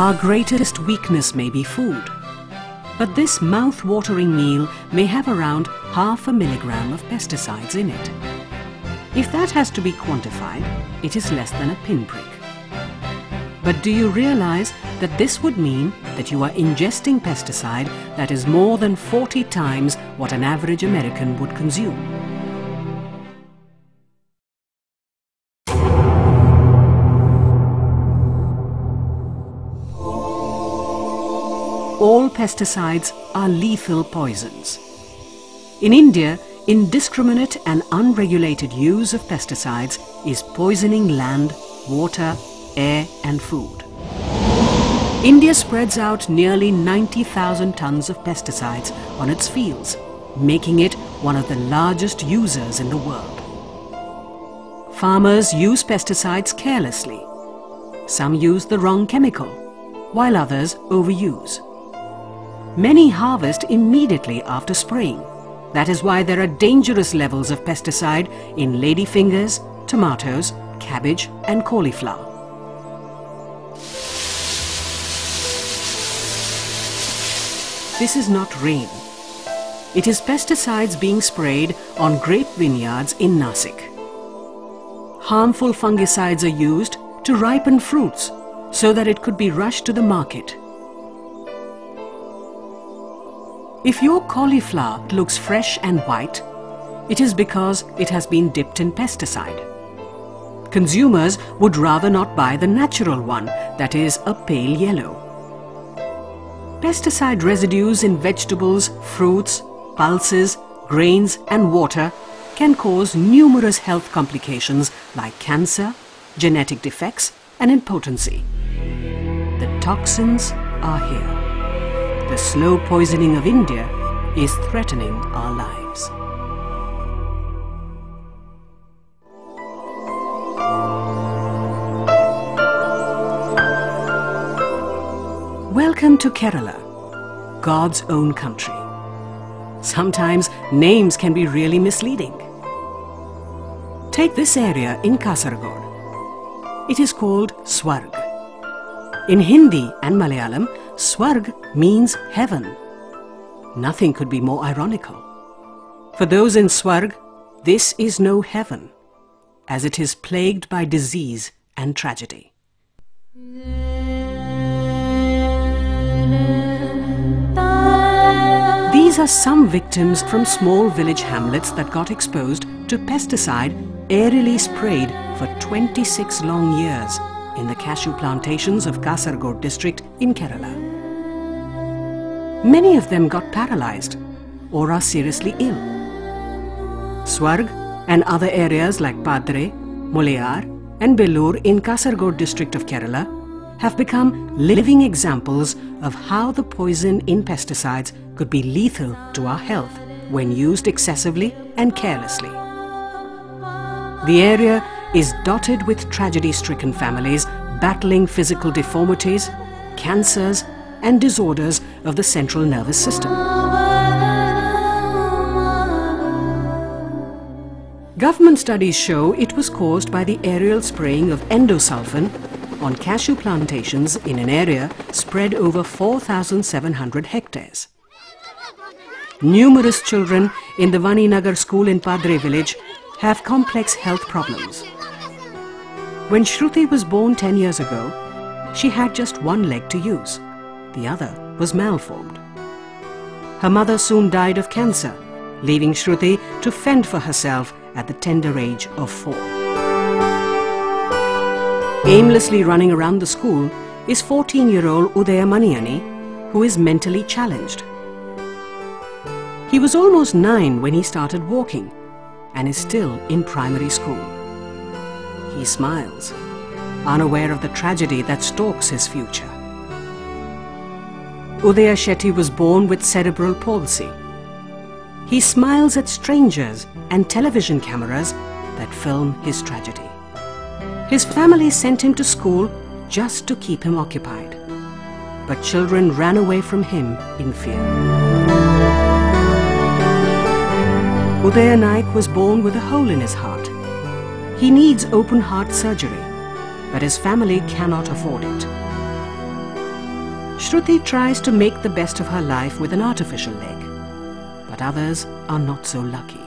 Our greatest weakness may be food, but this mouth-watering meal may have around 0.5 milligram of pesticides in it. If that has to be quantified, it is less than a pinprick. But do you realize that this would mean that you are ingesting pesticide that is more than 40 times what an average American would consume? All pesticides are lethal poisons. In India, indiscriminate and unregulated use of pesticides is poisoning land, water, air and food. India spreads out nearly 90,000 tons of pesticides on its fields, making it one of the largest users in the world. Farmers use pesticides carelessly. Some use the wrong chemical, while others overuse. Many harvest immediately after spraying. That is why there are dangerous levels of pesticide in ladyfingers, tomatoes, cabbage and cauliflower. This is not rain. It is pesticides being sprayed on grape vineyards in Nasik. Harmful fungicides are used to ripen fruits so that it could be rushed to the market. If your cauliflower looks fresh and white, it is because it has been dipped in pesticide. Consumers would rather not buy the natural one, that is a pale yellow. Pesticide residues in vegetables, fruits, pulses, grains and water can cause numerous health complications like cancer, genetic defects and impotency. The toxins are here. The slow poisoning of India is threatening our lives. Welcome to Kerala, God's own country. Sometimes names can be really misleading. Take this area in Kasaragod. It is called Swarg. In Hindi and Malayalam, Swarg means heaven. Nothing could be more ironical. For those in Swarg, this is no heaven, as it is plagued by disease and tragedy. These are some victims from small village hamlets that got exposed to pesticide aerially sprayed for 26 long years in the cashew plantations of Kasaragod district in Kerala. Many of them got paralyzed or are seriously ill. Swarg and other areas like Padre, Mulayar and Bellur in Kasaragod district of Kerala have become living examples of how the poison in pesticides could be lethal to our health when used excessively and carelessly. The area is dotted with tragedy-stricken families battling physical deformities, cancers and disorders of the central nervous system. Government studies show it was caused by the aerial spraying of endosulfan on cashew plantations in an area spread over 4,700 hectares. Numerous children in the Vaninagar school in Padre village have complex health problems. When Shruti was born 10 years ago, she had just one leg to use. The other was malformed. Her mother soon died of cancer, leaving Shruti to fend for herself at the tender age of 4. Aimlessly running around the school is 14-year-old Udaya Maniyani, who is mentally challenged. He was almost 9 when he started walking and is still in primary school. He smiles, unaware of the tragedy that stalks his future. Udaya Shetty was born with cerebral palsy. He smiles at strangers and television cameras that film his tragedy. His family sent him to school just to keep him occupied. But children ran away from him in fear. Udaya Naik was born with a hole in his heart. He needs open heart surgery, but his family cannot afford it. Shruti tries to make the best of her life with an artificial leg, but others are not so lucky.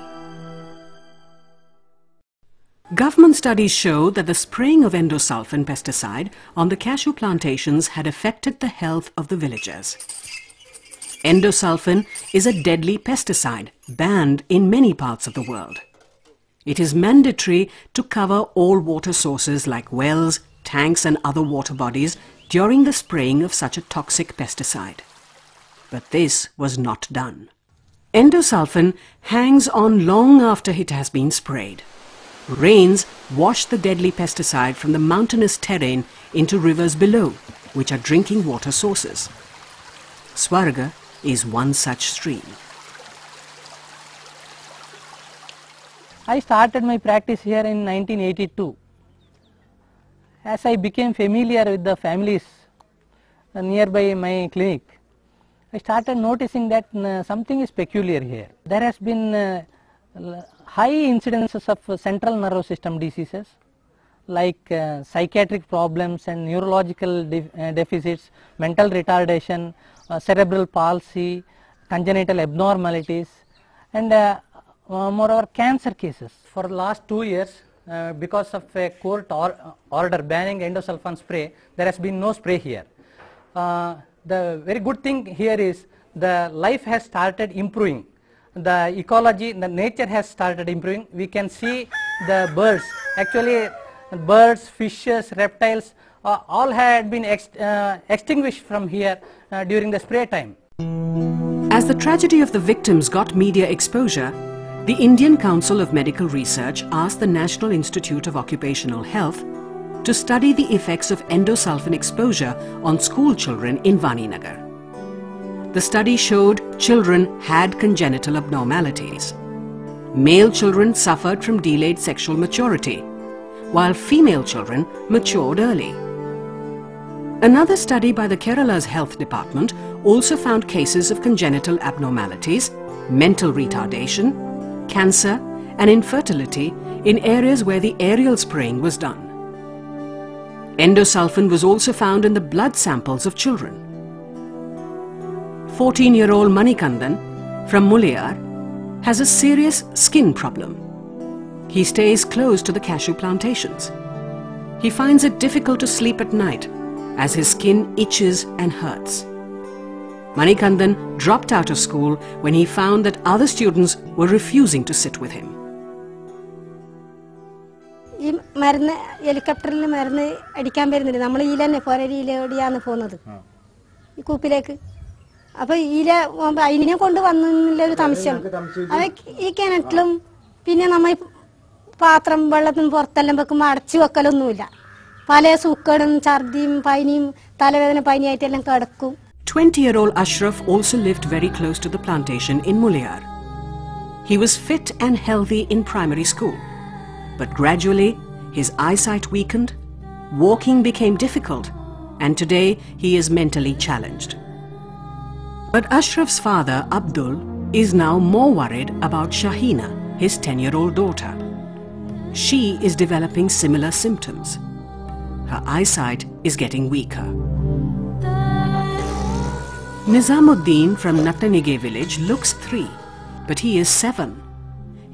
Government studies show that the spraying of endosulfan pesticide on the cashew plantations had affected the health of the villagers. Endosulfan is a deadly pesticide banned in many parts of the world. It is mandatory to cover all water sources like wells, tanks and other water bodies during the spraying of such a toxic pesticide. But this was not done. Endosulfan hangs on long after it has been sprayed. Rains wash the deadly pesticide from the mountainous terrain into rivers below, which are drinking water sources. Swarga is one such stream. I started my practice here in 1982. As I became familiar with the families nearby my clinic, I started noticing that something is peculiar here. There has been high incidences of central nervous system diseases like psychiatric problems and neurological deficits, mental retardation, cerebral palsy, congenital abnormalities, and moreover cancer cases. For the last 2 years, because of a court order banning endosulfan spray, there has been no spray here. The very good thing here is the life has started improving. The ecology, the nature has started improving. We can see the birds, actually birds, fishes, reptiles, all had been extinguished from here during the spray time. As the tragedy of the victims got media exposure, the Indian Council of Medical Research asked the National Institute of Occupational Health to study the effects of endosulfan exposure on school children in Vaninagar. The study showed children had congenital abnormalities. Male children suffered from delayed sexual maturity, while female children matured early. Another study by the Kerala's Health Department also found cases of congenital abnormalities, mental retardation, cancer and infertility in areas where the aerial spraying was done. Endosulfan was also found in the blood samples of children. 14-year-old Manikandan from Mulayar has a serious skin problem. He stays close to the cashew plantations. He finds it difficult to sleep at night as his skin itches and hurts. Manikandan dropped out of school when he found that other students were refusing to sit with him. ഈ മരുന്ന് ഹെലികോപ്റ്ററിൽ മരുന്ന് അടിക്കാൻ വരുന്നുണ്ട്. നമ്മൾ ഈല തന്നെ ഫോരയിലോടിയാണ് പോകുന്നത് ഈ കൂപ്പിലേക്ക്. അപ്പോൾ ഈല അതിനെ കൊണ്ട് വന്നില്ലൊരു സംശയം. അത് ഈ കിണറ്റിലും പിന്നെ നമ്മൾ പാത്രം വെള്ളത്തിന് പുറത്തെല്ലാം വെക്കുമ്പോൾ അടച്ചു വെക്കലൊന്നുമില്ല. പല സൂക്കേടും ഛർദിയും പനിയും തലവേദന പനിയായിട്ടെല്ലാം കിടക്കും. 20-year-old Ashraf also lived very close to the plantation in Mulayar. He was fit and healthy in primary school, but gradually his eyesight weakened, walking became difficult, and today he is mentally challenged. But Ashraf's father, Abdul, is now more worried about Shahina, his 10-year-old daughter. She is developing similar symptoms. Her eyesight is getting weaker. Nizamuddin from Nattanige village looks 3, but he is 7.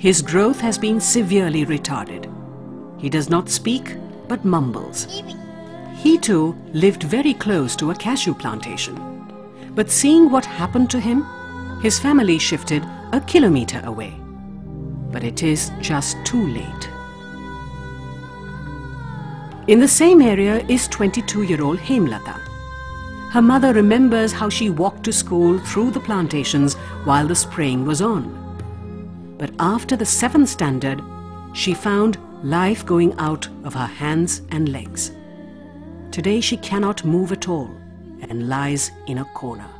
His growth has been severely retarded. He does not speak, but mumbles. He too lived very close to a cashew plantation. But seeing what happened to him, his family shifted a kilometer away. But it is just too late. In the same area is 22-year-old Hemlata. Her mother remembers how she walked to school through the plantations while the spraying was on. But after the 7th standard, she found life going out of her hands and legs. Today she cannot move at all and lies in a corner.